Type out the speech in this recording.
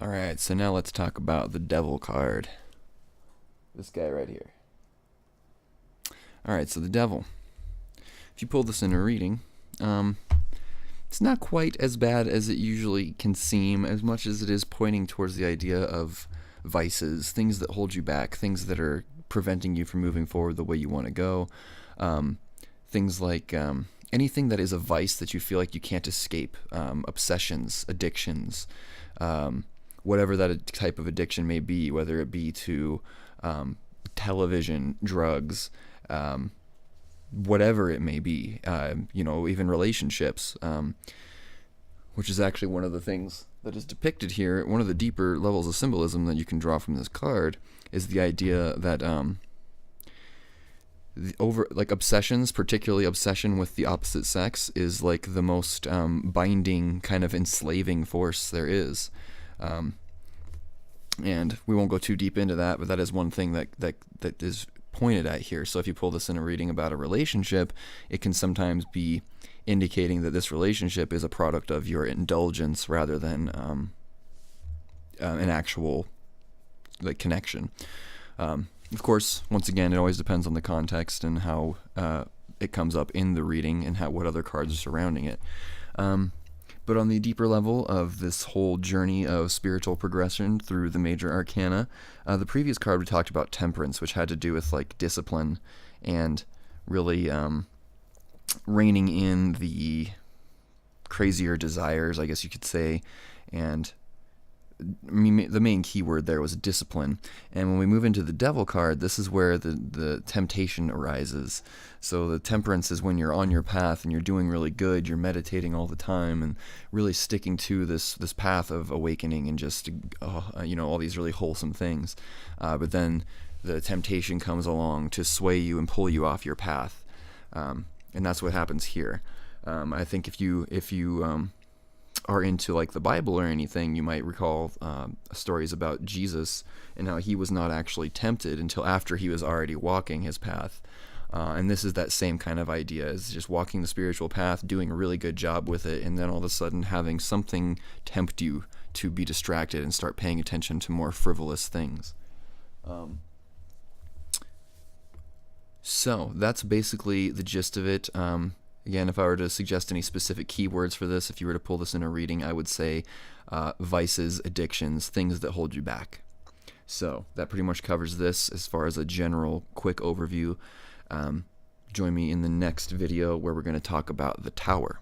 Alright, so now let's talk about the devil card. This guy right here. Alright, so the devil. If you pull this in a reading, it's not quite as bad as it usually can seem, as much as it is pointing towards the idea of vices, things that hold you back, things that are preventing you from moving forward the way you want to go. Things like anything that is a vice that you feel like you can't escape, obsessions, addictions, whatever that type of addiction may be, whether it be to television, drugs, whatever it may be, even relationships, which is actually one of the things that is depicted here. One of the deeper levels of symbolism that you can draw from this card is the idea that obsessions, particularly obsession with the opposite sex, is like the most binding, kind of enslaving force there is. And we won't go too deep into that, but that is one thing that is pointed at here. So if you pull this in a reading about a relationship, it can sometimes be indicating that this relationship is a product of your indulgence rather than an actual connection. Of course, once again, it always depends on the context and how it comes up in the reading and what other cards are surrounding it. But on the deeper level of this whole journey of spiritual progression through the major arcana, the previous card we talked about temperance, which had to do with discipline and really reining in the crazier desires, I guess you could say. And the main key word there was discipline. And when we move into the devil card, this is where the temptation arises. So the temperance is when you're on your path and you're doing really good, you're meditating all the time and really sticking to this path of awakening and just all these really wholesome things. But then the temptation comes along to sway you and pull you off your path. And that's what happens here. I think if you are into the Bible or anything, you might recall stories about Jesus and how he was not actually tempted until after he was already walking his path. And this is that same kind of idea, is just walking the spiritual path, doing a really good job with it, and then all of a sudden having something tempt you to be distracted and start paying attention to more frivolous things. So that's basically the gist of it. Again, if I were to suggest any specific keywords for this, if you were to pull this in a reading, I would say vices, addictions, things that hold you back. So that pretty much covers this as far as a general quick overview. Join me in the next video where we're going to talk about the Tower.